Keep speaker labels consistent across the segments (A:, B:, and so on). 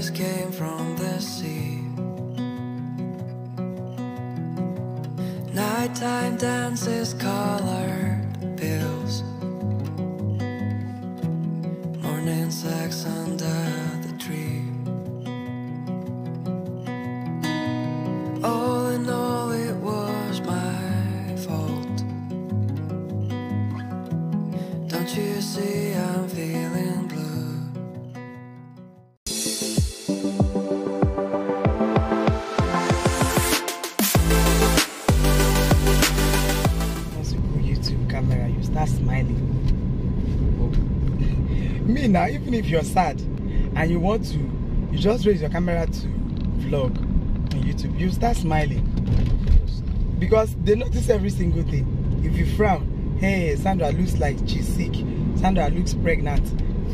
A: breeze came from the sea. Nighttime dances, colored pills, morning sex under the tree. All in all, it was my fault. Don't you see I'm feeling blue?
B: Camera, you start smiling. Me now, even if you're sad and you want to, you just raise your camera to vlog on YouTube, you start smiling because they notice every single thing. If you frown, hey, Sandra looks like she's sick, Sandra looks pregnant,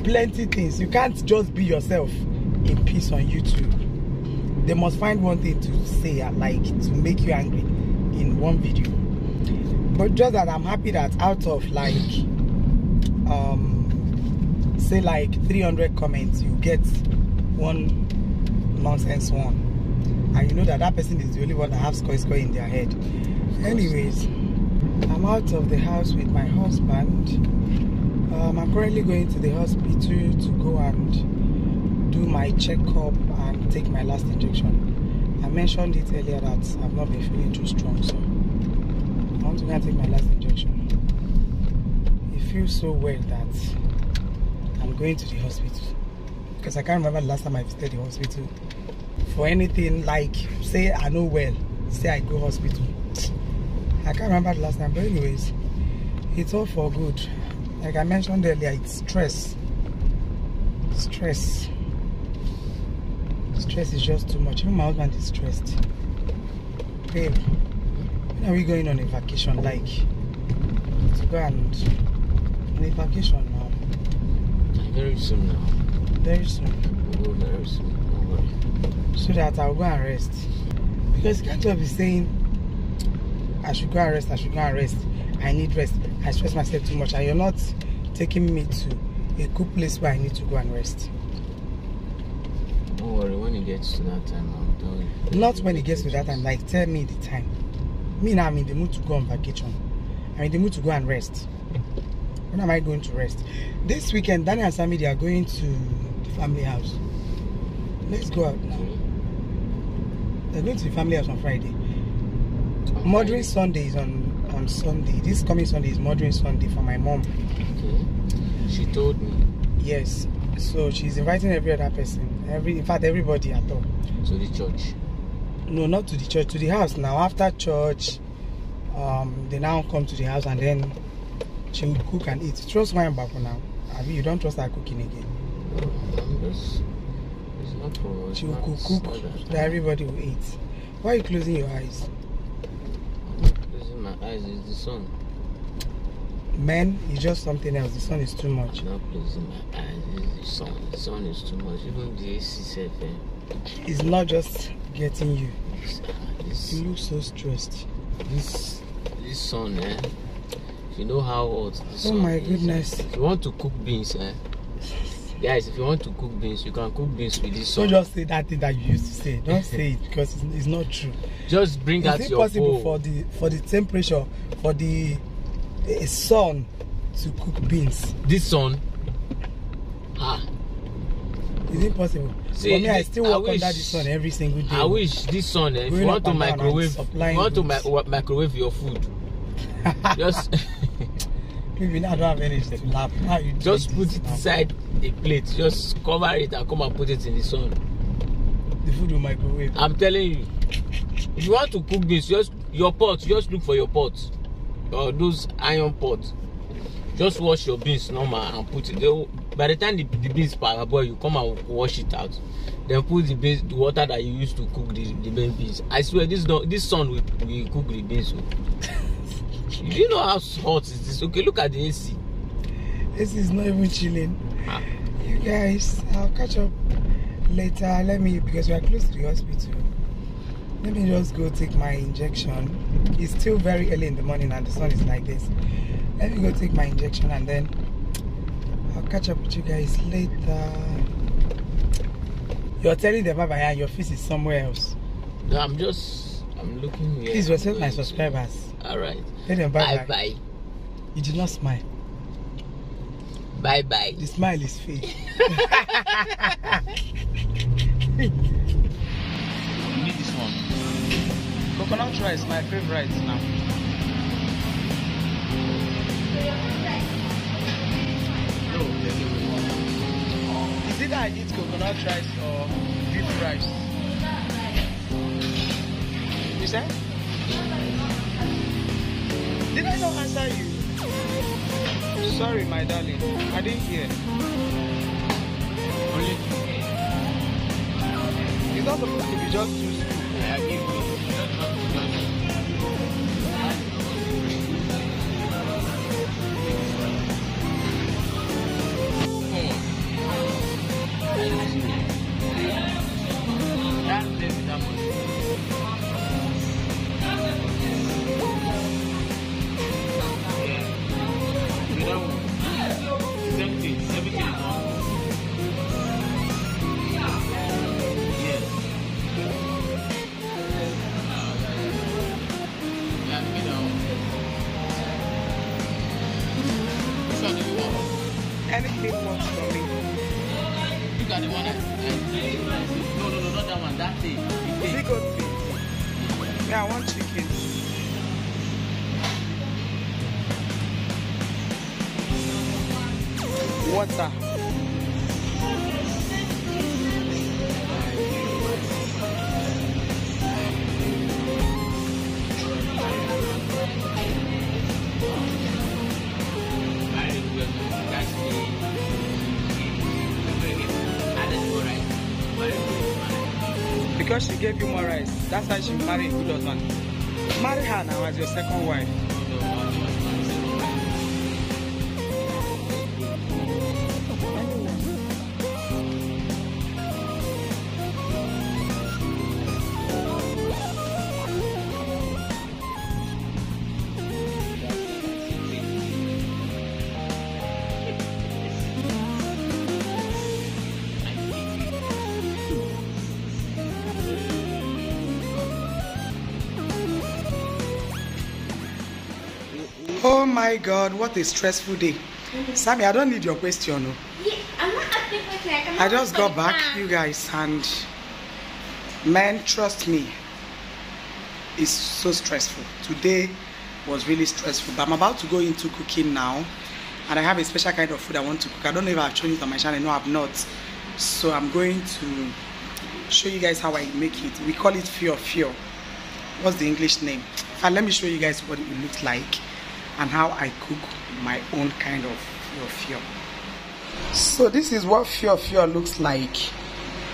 B: plenty things. You can't just be yourself in peace on YouTube. They must find one thing to say, like to make you angry in one video. But just that I'm happy that out of like say like 300 comments, you get one nonsense one, and you know that that person is the only one that has score in their head. Anyways, I'm out of the house with my husband. I'm currently going to the hospital to go and do my checkup and take my last injection. I mentioned it earlier that I've not been feeling too strong, so I want to go and take my last injection. It feels so well that I'm going to the hospital, because I can't remember the last time I visited the hospital for anything like, say I know well, say I go hospital. I can't remember the last time, but anyways, it's all for good. Like I mentioned earlier, it's stress. Stress is just too much. Even my husband is stressed. Babe, when are we going on a vacation? Like to go and on a vacation now?
C: Very soon now.
B: Very soon.
C: We'll go very soon. Don't worry.
B: So that I'll go and rest. Because you can't just be saying I should go and rest, I should go and rest. I need rest. I stress myself too much, and you're not taking me to a good place where I need to go and rest.
C: Don't worry, when it gets to that time, I'll tell you.
B: Not when it gets to that time, like tell me the time. Me now, I'm in the mood to go on vacation. I'm in the mood to go and rest. When am I going to rest? This weekend, Danny and Sammy, they are going to the family house. Let's go out now. They're going to the family house on Friday. Mothering Sunday is on Sunday. This coming Sunday is Mothering Sunday for my mom.
C: Okay. She told me.
B: Yes. So she's inviting every other person. In fact, everybody at all.
C: To the church?
B: No, not to the church. To the house now. After church, they now come to the house and then she will cook and eat. Trust my back now. I mean, you don't trust her cooking again.
C: No, it's not for.
B: She will cook that everybody will eat. Why are you closing your eyes?
C: I'm not closing my eyes. It's the sun.
B: Men, it's just something else. The sun is too much.
C: I'm not closing my eyes. It's the sun. The sun is too much. Even the AC said,
B: it's not just getting you.
C: You
B: look so stressed.
C: This sun, you know how hot the sun is.
B: Oh my goodness.
C: If you want to cook beans, guys, if you want to cook beans, you can cook beans with this sun.
B: Don't just say that thing that you used to say. Don't say it, because it's not true.
C: Just bring out your
B: Is it possible for the temperature, for the sun to cook beans?
C: This sun?
B: Is it possible? See, for me, I still work under the sun every single day.
C: I wish this sun, if you want to microwave your food, just
B: maybe now I don't have anything to laugh. How you
C: just put it inside a plate, just cover it and come and put it in the sun.
B: The food will microwave.
C: I'm telling you, if you want to cook beans, just your pot, just look for your pot, or those iron pots. Just wash your beans normal and put it. By the time the beans parboil, you come and wash it out. Then put the water that you used to cook the beans. I swear, this sun will cook the beans. You didn't know how hot is this? Okay, look at the AC.
B: AC is not even chilling. You guys, I'll catch up later. Because we are close to the hospital. Let me just go take my injection. It's still very early in the morning and the sun is like this. Let me go take my injection and then I'll catch up with you guys later. You're telling them bye-bye and your face is somewhere else.
C: No, I'm looking here.
B: Please respect my subscribers.
C: Alright.
B: Tell them bye-bye.
C: Bye-bye.
B: You did not smile.
C: Bye-bye.
B: The smile is fake.
C: You need this one.
B: Coconut rice, my favorite now. Is it that I eat coconut rice or beef rice? You said? Did I not answer you? Sorry, my darling. I didn't hear.
C: Only
B: It's not supposed to be just 2 scoops.
C: I give you.
B: Anything works for me.
C: Look at the one no, not that one. That thing.
B: Is it good feet? Yeah, I want chicken. Water. Because she gave you more rice, that's why she married a good husband. Marry her now as your second wife. Oh my God, what a stressful day. Sammy, I don't need your question. No.
D: Yeah, I'm not asking question.
B: I just got back, you guys, and man, trust me, it's so stressful. Today was really stressful, but I'm about to go into cooking now, and I have a special kind of food I want to cook. I don't know if I've shown it on my channel. No, I've not. So I'm going to show you guys how I make it. We call it fio. What's the English name? And let me show you guys what it looks like and how I cook my own kind of fio. So this is what fio looks like.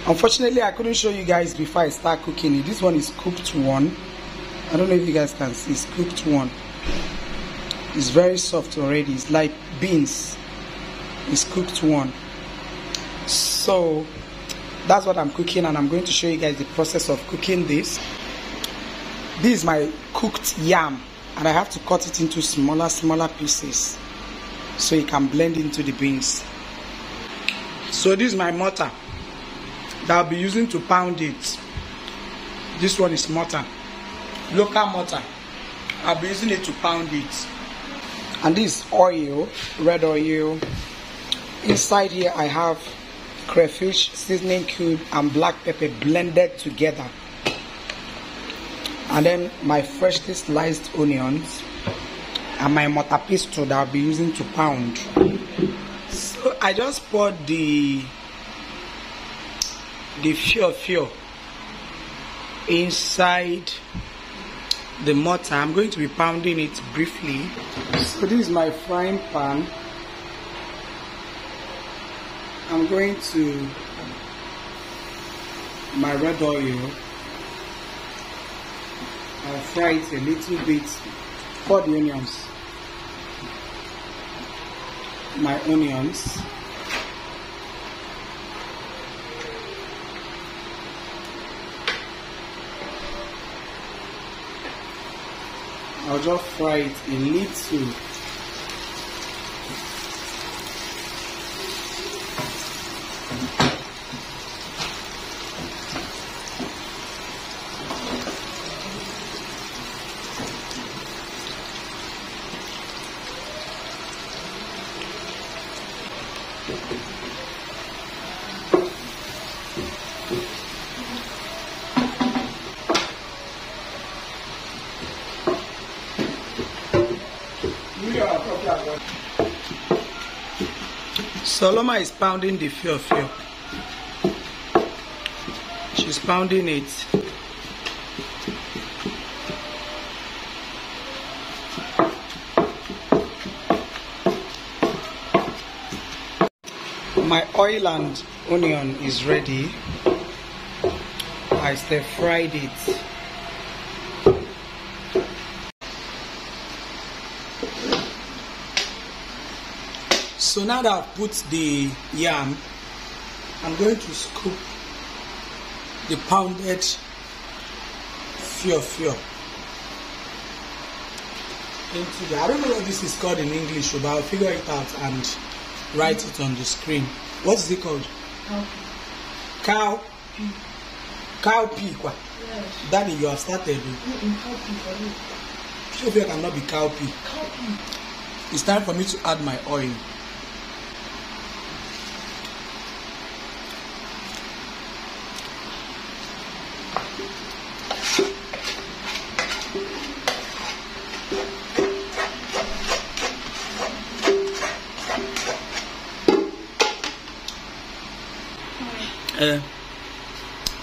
B: Unfortunately, I couldn't show you guys before I start cooking it. This one is cooked one. I don't know if you guys can see. It's cooked one. It's very soft already. It's like beans. It's cooked one. So that's what I'm cooking, and I'm going to show you guys the process of cooking this. This is my cooked yam, and I have to cut it into smaller pieces so it can blend into the beans. So this is my mortar that I'll be using to pound it. This one is mortar, local mortar. I'll be using it to pound it. And this oil, red oil. Inside here I have crayfish, seasoning cube, and black pepper blended together. And then my freshly sliced onions and my mortar pestle that I'll be using to pound. So I just poured the fio inside the mortar. I'm going to be pounding it briefly. So this is my frying pan. I'm going to my red oil. I'll fry it a little bit. For the onions. My onions. I'll just fry it a little. Soloma is pounding the fio. She's pounding it. My oil and onion is ready. I stir fried it. So now that I've put the yam, I'm going to scoop the pounded fio into the, I don't know what this is called in English, but I'll figure it out and write it on the screen. What is it called? Cowpea. Cowpea.
E: Yes.
B: Daddy, you have started.
E: Cowpea.
B: Sure, cannot be cowpea.
E: Cowpea.
B: It's time for me to add my oil.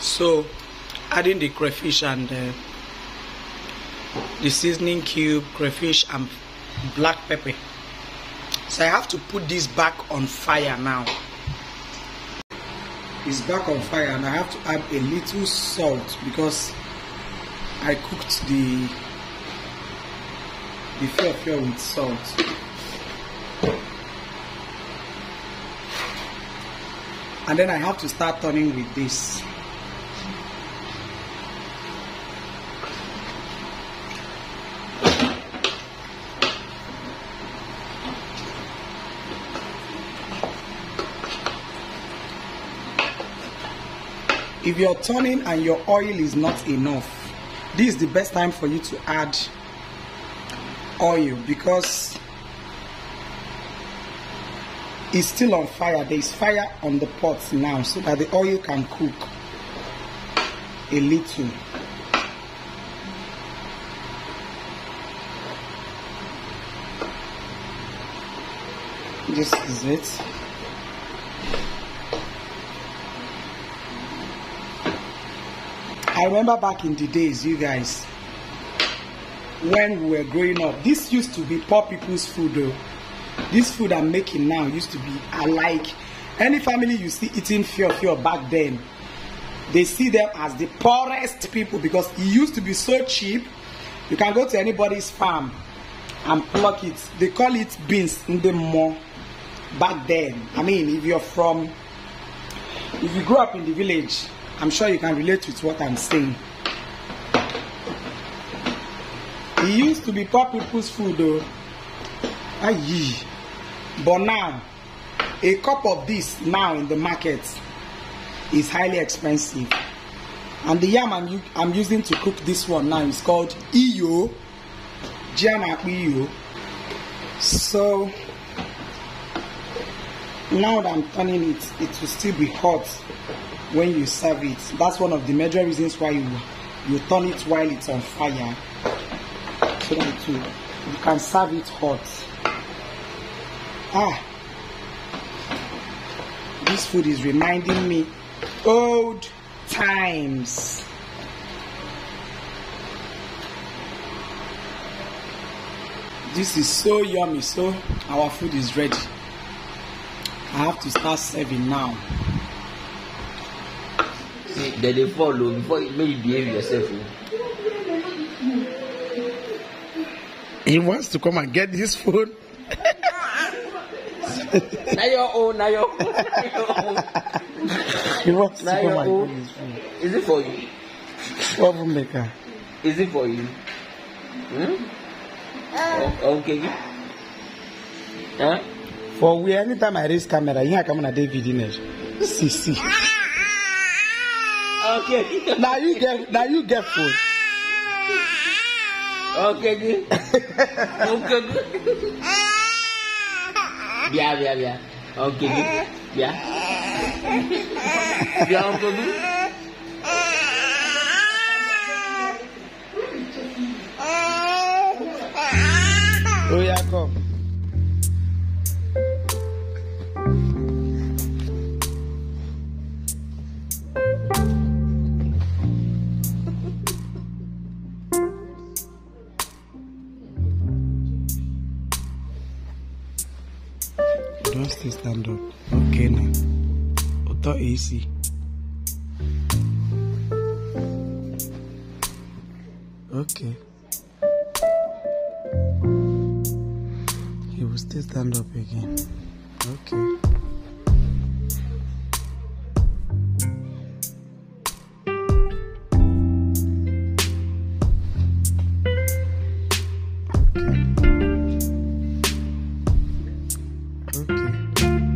B: So adding the crayfish and the seasoning cube, crayfish and black pepper. So I have to put this back on fire now. It's back on fire and I have to add a little salt because I cooked the fio with salt. And then I have to start turning with this. If you're turning and your oil is not enough, this is the best time for you to add oil because it's still on fire. There is fire on the pot now so that the oil can cook a little. This is it. I remember back in the days, you guys, when we were growing up, this used to be poor people's food though. This food I'm making now used to be alike. Any family you see eating fio back then, they see them as the poorest people because it used to be so cheap. You can go to anybody's farm and pluck it. They call it beans in the more back then. I mean, if you grew up in the village, I'm sure you can relate with what I'm saying. It used to be poor people's food though. Aye. But now, a cup of this now in the market is highly expensive. And the yam I'm using to cook this one now is called iyo. So now that I'm turning it, it will still be hot when you serve it. That's one of the major reasons why you turn it while it's on fire, so that you can serve it hot. This food is reminding me old times. This is so yummy. So our food is ready. I have to start serving now.
C: Then they follow before you maybe behave yourself.
B: He wants to come and get this food.
C: Now your own.
B: He wants to
C: Now
B: come
C: your
B: and
C: own.
B: get his food.
C: Is it for you?
B: Troublemaker.
C: Is it for you? Okay. Huh?
B: For we anytime I raise camera, you come on a David in it. See.
C: Okay.
B: Now you get food.
C: Okay. Okay. Yeah. Okay. Yeah. Yeah, Uncle.
B: Oh yeah, come. Don't stay stand up. Okay now. Auto AC. Okay. He will still stand up again. Okay. Okay.